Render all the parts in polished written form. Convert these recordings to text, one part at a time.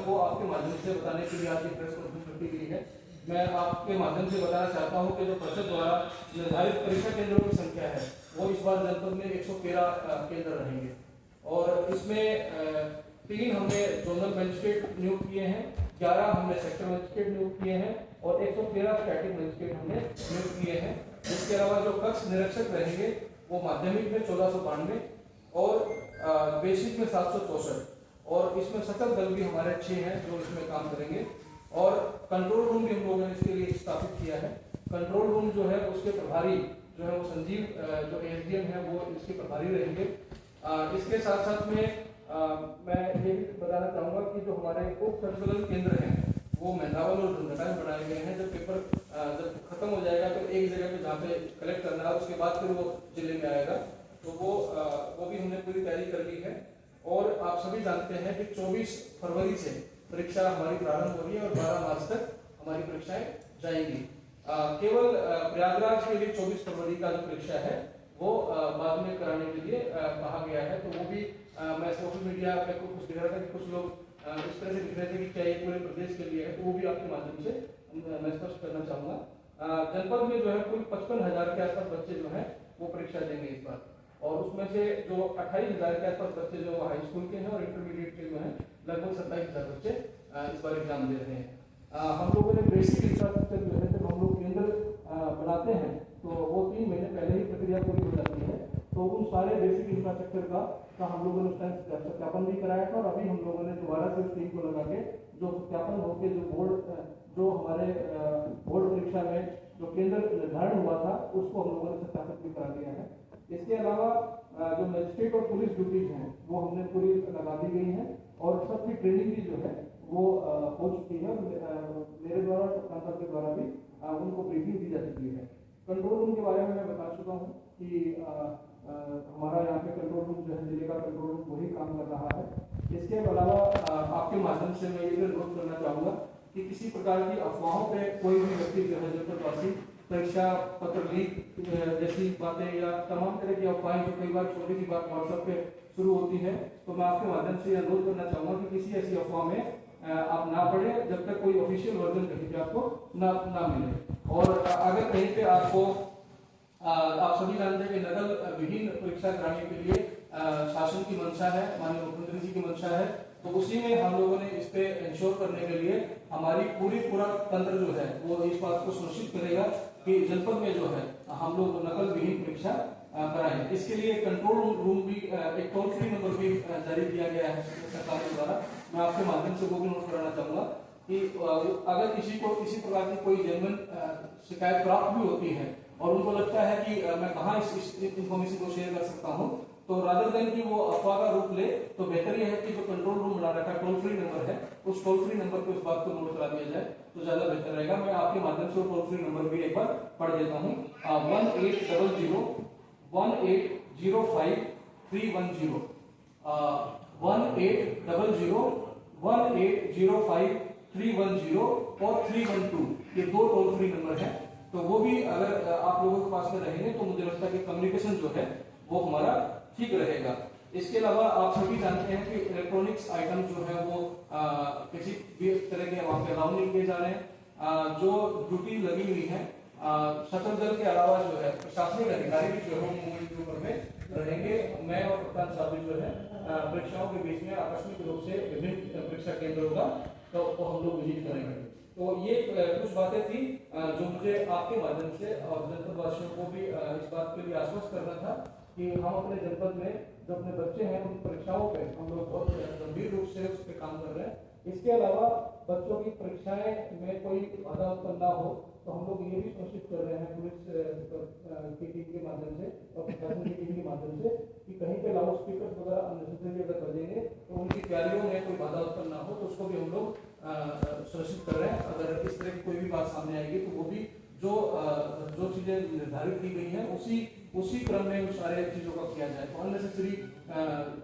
को आपके माध्यम से बताने के लिए आज ये प्रेस कॉन्फ्रेंस रखी गई है। मैं आपके माध्यम से बताना चाहता हूं कि जो परिषद द्वारा निर्धारित परीक्षा केंद्रों की संख्या है वो इस बार जनपद में 113 केंद्र रहेंगे और इसमें 3 हमने जोनल मजिस्ट्रेट नियुक्त किए हैं, 11 हमने सेक्टर मजिस्ट्रेट नियुक्त किए हैं और 113 स्टैटिक मजिस्ट्रेट हमने नियुक्त किए हैं। इसके अलावा जो कक्ष निरीक्षक रहेंगे वो माध्यमिक में 1492 और बेसिक में 764 और इसमें सकल दल भी हमारे 6 हैं जो इसमें काम करेंगे और कंट्रोल रूम भी हम लोगों ने इसके लिए स्थापित किया है। कंट्रोल रूम जो है उसके प्रभारी जो है वो संजीव जो एसडीएम है वो इसके प्रभारी रहेंगे। इसके साथ साथ में मैं ये भी बताना चाहूँगा कि जो हमारे उप संकलन केंद्र हैं वो मेंधावल और धनघटा में बनाए गए हैं। जब पेपर जब खत्म हो जाएगा तो एक जगह पे जहाँ पे कलेक्ट करना है उसके बाद फिर वो जिले में आएगा, तो वो भी हमने पूरी तैयारी कर ली है। और आप सभी जानते हैं कि 24 फरवरी से परीक्षा हमारी प्रारंभ हो रही है और 12 मार्च तक हमारी परीक्षाएं जाएंगी। केवल प्रयागराज के लिए 24 फरवरी का जो परीक्षा है वो बाद में कराने के लिए कहा गया है। तो वो भी मैं सोशल मीडिया पे कुछ देख रहा था कि कुछ लोग इस तरह से दिख रहे थे कि क्या ये पूरे प्रदेश के लिए है, तो वो भी आपके माध्यम से मैं स्पष्ट करना चाहूँगा। जनपद में जो है कुल 55,000 के आसपास बच्चे जो है वो परीक्षा देंगे इस बार और उसमें से जो 28,000 के आसपास बच्चे जो हाई स्कूल के हैं और इंटरमीडिएट के जो हैं लगभग 27,000 बच्चे इस बार एग्जाम दे रहे हैं। हम लोगों ने बेसिक इंफ्रास्ट्रक्चर जो है जब हम लोग केंद्र बनाते हैं तो वो 3 महीने पहले ही प्रक्रिया पूरी हो जाती है, तो उन सारे बेसिक इंफ्रास्ट्रक्चर का हम लोगों ने उस टाइम सत्यापन भी कराया था और अभी हम लोगों ने दोबारा से उस टीम को लगा के जो सत्यापन होकर जो बोर्ड जो हमारे बोर्ड परीक्षा में जो केंद्र निर्धारण हुआ था उसको हम लोगों ने सत्यापित भी करा दिया है। इसके अलावा जो मजिस्ट्रेट और पुलिस ड्यूटीज हैं वो हमने पूरी लगा दी गई हैं और सबकी ट्रेनिंग भी जो है वो हो चुकी है। मेरे द्वारा सांसद के द्वारा भी उनको ब्रीफिंग दी जा चुकी है। कंट्रोल रूम के बारे में मैं बता चुका हूँ कि हमारा यहाँ पे कंट्रोल रूम जो है जिले का कंट्रोल रूम वही काम कर रहा है। इसके अलावा आपके माध्यम से मैं ये भी अनुरोध करना चाहूँगा कि किसी प्रकार की अफवाहों पे कोई भी व्यक्ति जो है जनपदवासी परीक्षा पत्र लीक जैसी बातें या तमाम तरह की अफवाहें जो कई बार छोटी सी बात व्हाट्सएप पे शुरू होती है, तो मैं आपके माध्यम से अनुरोध करना चाहूँगा कि किसी ऐसी अफवाह में आप ना पढ़े जब तक कोई ऑफिशियल वर्जन कहीं पे आपको ना मिले। और अगर कहीं पे आपको आप सभी जानते हैं कि नकल विहीन परीक्षा कराने के लिए शासन की मंशा है, माननीय मुख्यमंत्री जी की मंशा है, तो उसी में हम लोगों ने इस पे इंश्योर करने के लिए हमारी पूरा तंत्र जो है वो इस बात को सुनिश्चित करेगा कि जनपद में जो है हम लोग नकल विहीन परीक्षा कराएं। इसके लिए कंट्रोल रूम भी एक टोल फ्री नंबर भी जारी किया गया है सरकार के द्वारा। मैं आपके माध्यम से वो भी नोट कराना चाहूंगा कि अगर किसी को किसी प्रकार की कोई जेन्युइन शिकायत प्राप्त भी होती है और उनको लगता है कि मैं कहाँ इस इंफॉर्मेशन को शेयर कर सकता हूँ, तो रादर देन कि वो अफवाह का रूप ले तो बेहतर यह है कि जो कंट्रोल रूम बना रखा टोल फ्री नंबर है उस टोल फ्री नंबर पे उस बात को नोट करा दिया जाए तो ज्यादा बेहतर रहेगा। मैं आपके माध्यम से टोल फ्री नंबर भी एक बार पढ़ देता हूँ 1800-1805-310 1800-1805-310 और 312 ये 2 टोल फ्री नंबर है। तो वो भी अगर आप लोगों के पास में रहेंगे तो मुझे लगता है कि कम्युनिकेशन जो है वो हमारा ठीक रहेगा। इसके अलावा आप सभी जानते हैं कि इलेक्ट्रॉनिक्स आइटम जो है वो किसी भी तरह के वहाँ पे अलाउ नहीं किए जा रहे हैं। जो ड्यूटी लगी हुई है सत्र दल के अलावा जो है प्रशासनिक अधिकारी भी जो है मूवमेंट के ऊपर में रहेंगे। मैं और कप्तान साहब जो है परीक्षाओं के बीच में आकस्मिक रूप से विभिन्न परीक्षा केंद्रों का तो हम लोग विजिट करेंगे। तो ये कुछ बातें थी जो मुझे आपके माध्यम से और जनपदवासियों को भी इस बात के लिए आश्वस्त करना था कि हम अपने जनपद में जो अपने बच्चे हैं उन परीक्षाओं पे हम लोग बहुत गंभीर रूप से उस पर काम कर रहे हैं। इसके अलावा बच्चों की परीक्षाएं में कोई बाधा उत्पन्न ना हो तो हम लोग ये भी कोशिश कर रहे हैं पुलिस की टीम के माध्यम से और प्रशासन की टीम के माध्यम से कि कहीं पे लाउड स्पीकर वगैरह अननेसेसरी अगर बजेंगे तो उनकी तैयारियों में कोई बाधा उत्पन्न ना हो, तो उसको भी हम लोग सुनिश्चित कर रहे हैं। अगर इस तरह की कोई भी बात सामने आएगी तो वो भी जो चीजें निर्धारित की गई हैं उसी क्रम में उन सारे चीजों का किया जाए। तो अननेसेसरी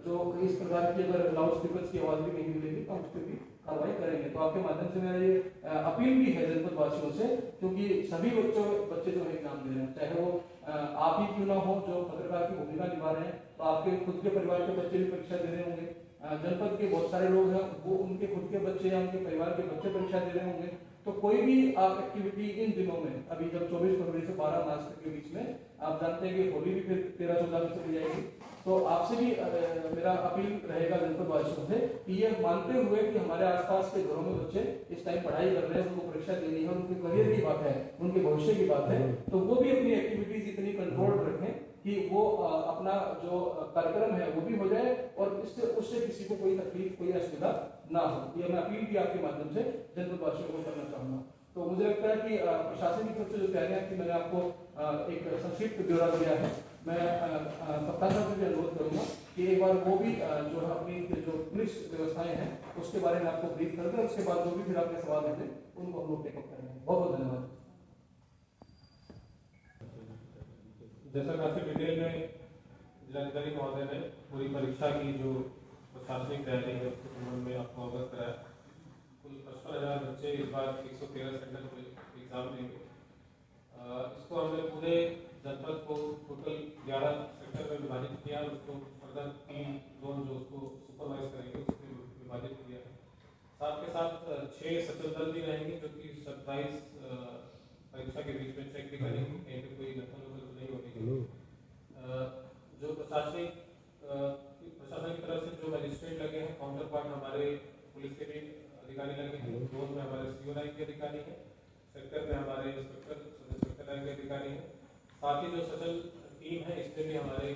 जो इस प्रकार की अगर लाउड स्पीकर की आवाज भी नहीं मिलेगी तो हम उस पर भी कार्रवाई करेंगे। तो आपके माध्यम से मेरा ये अपील भी है जनपद वासियों से, क्योंकि सभी बच्चे जो है एग्जाम दे रहे हैं, चाहे वो आप ही क्यों ना हो जो पत्रकार की भूमिका निभा रहे हैं, तो आपके खुद के परिवार के बच्चे भी परीक्षा दे रहे होंगे, जनपद के बहुत सारे लोग हैं, वो उनके खुद के बच्चे या उनके परिवार के बच्चे परीक्षा दे रहे होंगे, तो कोई भी एक्टिविटी इन दिनों में, अभी जब 24 फरवरी से 12 मार्च तक के बीच में आप जानते हैं कि होली भी फिर 13-14 में चली जाएगी, तो आपसे भी मेरा अपील रहेगा जनपद वासियों से कि ये मानते हुए कि हमारे आसपास के घरों में बच्चे इस टाइम पढ़ाई कर रहे हैं, उनको परीक्षा देनी है, उनके करियर की बात है, उनके भविष्य की बात है, तो वो भी अपनी एक्टिविटीज इतनी कंट्रोल रखें कि वो अपना जो कार्यक्रम है वो भी हो जाए और इससे उससे किसी को कोई तकलीफ, कोई असुविधा ना हो। ये मैं अपील भी आपके माध्यम से जनपद वासियों को करना चाहूँगा। तो मुझे लगता है कि प्रशासन की तरफ से जो तैयारियां थी, मैंने आपको एक संक्षिप्त ब्यौरा दिया है। मैं कप्तान साहब से भी अनुरोध करूँगा कि एक बार वो भी जो अपनी जो पुलिस व्यवस्थाएं हैं उसके बारे में आपको ब्रीफ कर दें, उसके बाद जो भी फिर आपके सवाल होंगे उनको हम लोग टेकअप करेंगे। बहुत बहुत धन्यवाद। जैसा काफी डिटेल में जिलाधिकारी महोदय ने पूरी परीक्षा की जो प्रशासनिक तैयारी है उसके संबंध में आपको अवगत कराया। कुल 55,000 बच्चे इस बार 113 सेंटर पर एग्जाम देंगे। इसको हमने पूरे जनपद को टोटल 11 सेक्टर में विभाजित किया, उसको फर्दर 3 जोन जो उसको सुपरवाइज करेंगे उसमें विभाजित किया है। साथ के साथ 6 सचल दल भी रहेंगे जो कि 27 परीक्षा के बीच में चेक भी करेंगे, कहीं पर कोई नकल नहीं होगी। जो प्रशासन की तरफ से जो मजिस्ट्रेट लगे हैं, काउंटर पार्ट हमारे पुलिस के भी अधिकारी लगे हैं, जोन में हमारे सीओ रैंक के अधिकारी हैं, सेक्टर में हमारे इंस्पेक्टर, सब इंस्पेक्टर रैंक के अधिकारी हैं। साथ ही जो सचल टीम है इसमें भी हमारे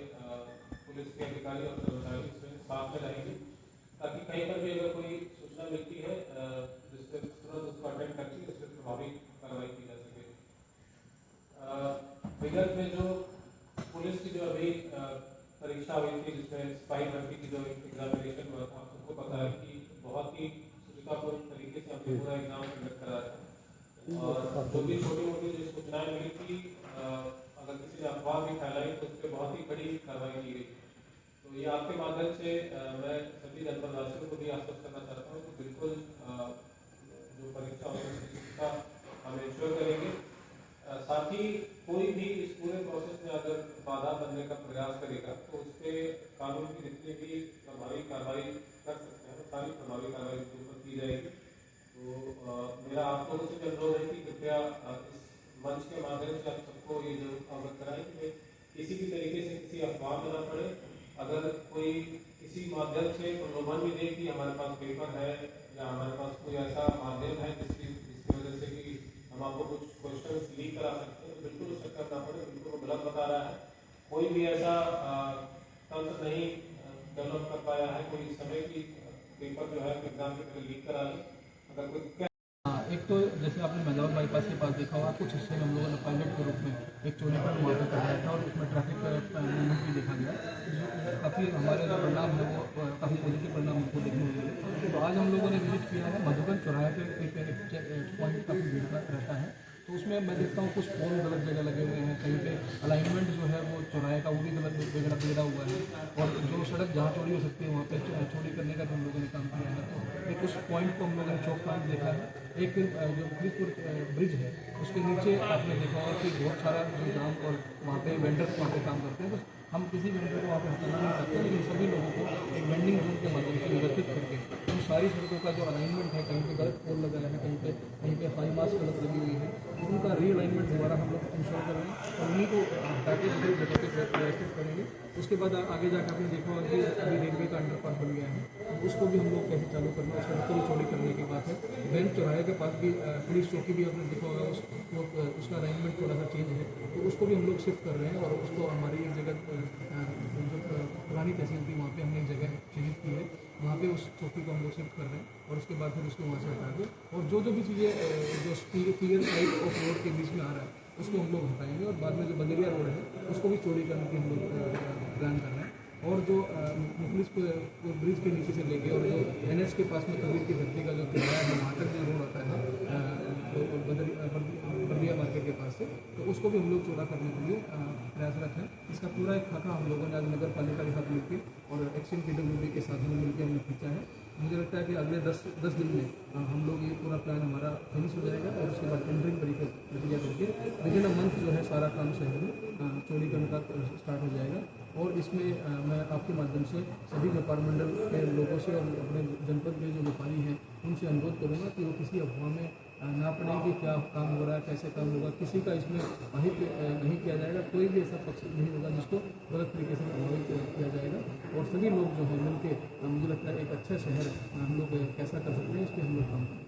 पुलिस के अधिकारी और कर्मचारी इसमें साथ में रहेंगे, ताकि कहीं पर भी अगर कोई सूचना मिलती है जिससे तुरंत उसको अटेंड करके उस पर प्रभावी कार्रवाई की जा सके। विगत में जो पुलिस की जो अभी परीक्षा हुई थी जिसमें सिपाही भर्ती की जो एग्जामिनेशन हुआ था, सबको पता है कि बहुत ही सुविधापूर्ण तरीके से हमने पूरा एग्जाम कंडक्ट करा था और जो भी छोटी मोटी जो सूचनाएं मिली थी, अगर किसी ने अफवाह भी फैलाई तो उस पर बहुत ही बड़ी कार्रवाई की गई। तो ये आपके माध्यम से मैं सभी जनपद वासियों को भी आश्वस्त करना चाहता हूँ कि बिल्कुल जो परीक्षा होगी उसका हम इंश्योर करेंगे। साथ ही कोई भी इस पूरे प्रोसेस में अगर बाधा बनने का प्रयास करेगा तो उस पर कानून की जितनी भी प्रभावी कार्रवाई कर सकते हैं सारी प्रभावी कार्रवाई उसके ऊपर की जाएगी। तो मेरा आप लोगों से अनुरोध है कि कृपया इस मंच के माध्यम से आप सबको ये जो अवगत कराएं कि किसी भी तरीके से किसी अफवाह में न पड़े। अगर कोई किसी माध्यम से प्रलोभन भी दे कि हमारे पास पेपर है या हमारे पास कोई ऐसा माध्यम है जिसकी वजह से कि हम आपको कुछ क्वेश्चन लीक करा सकते हैं, तो बिल्कुल उससे करना पड़े, बिल्कुल वो गलत बता रहा है। कोई भी ऐसा तंत्र नहीं डेवलप कर पाया है कोई इस समय की पेपर जो है एग्जाम के पहले लीक करा ले। अगर कोई एक तो जैसे आपने मेदावत बाईपास के पास देखा होगा, कुछ हिस्से में हम लोगों ने पायलट के रूप में एक चोरी पर मुआवजा कराया था और उसमें ट्रैफिक मूवमेंट भी देखा गया। काफ़ी हमारे जो परिणाम है वो काफ़ी पॉजिटिव परिणाम हमको देखने को मिले। तो आज हम लोगों ने विजिट किया है मधुबन चौराहे पे एक पॉइंट काफ़ी भीड़ रहता है, तो उसमें मैं देखता हूँ कुछ पोल गलत जगह लगे हुए हैं, कहीं पे अलाइनमेंट जो है वो चौराहे का वो भी गलत बिगड़ा हुआ है और जो सड़क जहाँ चौड़ी हो सकती है वहाँ पे चौड़ी करने का भी हम लोगों ने काम किया है। तो एक उस पॉइंट को हम लोगों ने चौक पॉइंट देखा है। एक जो खरीदपुर ब्रिज है उसके नीचे आपने देखा होगा कि बहुत सारा जो जाम और वहाँ पे वेंडर्स वहाँ पे काम करते हैं। तो हम किसी वेंडर को वहाँ पे हटाना नहीं चाहते, लेकिन सभी लोगों को एक वेंडिंग जोन के माध्यम से व्यवस्थित करके उन सारी सड़कों का जो अलाइनमेंट है, कहीं पे गलत पोल लगा है, कहीं पे हाई मास गलत लगी हुई है, उनका रीअलाइनमेंट दोबारा हम लोग इंश्योर कर रहे हैं और उन्हीं को हटाके दूसरी जगह पे व्यवस्थित करेंगे। उसके बाद आगे जाकर आपने देखा होगा कि अभी रेलवे का अंडरपास बन गया है, तो उसको भी हम लोग कैसे चालू करना है, उसको भी चौड़ी करने की बात है। बैंक चौराहे के पास भी पुलिस चौकी भी आपने देखा होगा उसका अलाइनमेंट थोड़ा सा चेंज है, तो उसको भी हम लोग शिफ्ट कर रहे हैं और उसको हमारी एक जगह जो पुरानी तहसील थी वहाँ पे हमने एक जगह चिन्हित की है, वहाँ पे उस चौकी को हम लोग शिफ्ट कर रहे हैं और उसके बाद फिर उसको वहाँ से हटा के और जो भी चीज़ें जो क्लियर साइड ऑफ रोड के बीच में आ रहा है उसको हम लोग हटाएंगे और बाद में जो बदरिया रोड है उसको भी चौड़ी करने की हम लोग प्लान कर रहे हैं। और जो मुखलिसपुर ब्रिज के नीचे से लेके और जो NH के पास में कबीर की धरती का जो किराया है वहाँ तक जो रोड आता है बर्दिया मार्केट के पास से, तो उसको भी हम लोग चौड़ा करने के लिए प्रयासरत हैं। इसका पूरा एक खाका हम लोगों ने आज नगर पालिका के साथ मिलकर और एक्शन PWD के साथ में मिलकर हमने खींचा है। मुझे लगता है कि अगले 10 दिन में हम लोग ये पूरा प्लान हमारा फिनिश हो जाएगा और उसके बाद टेंडरिंग प्रक्रिया करके विदिन अ मंथ जो है सारा काम शहर में चौड़ीकरण का स्टार्ट हो जाएगा। और इसमें मैं आपके माध्यम से सभी व्यापार मंडल के लोगों से और अपने जनपद के जो व्यापारी हैं उनसे अनुरोध करूँगा कि वो किसी अफवाह में ना पड़े कि क्या काम हो रहा है, कैसे काम होगा, किसी का इसमें अहित नहीं किया जाएगा। कोई भी ऐसा पक्ष नहीं होगा जिसको गलत तरीके से प्रभावित किया जाएगा। और सभी लोग जो है मिलकर मुझे लगता है एक अच्छा शहर हम लोग कैसा कर सकते हैं, इस पर हम लोग काम करें।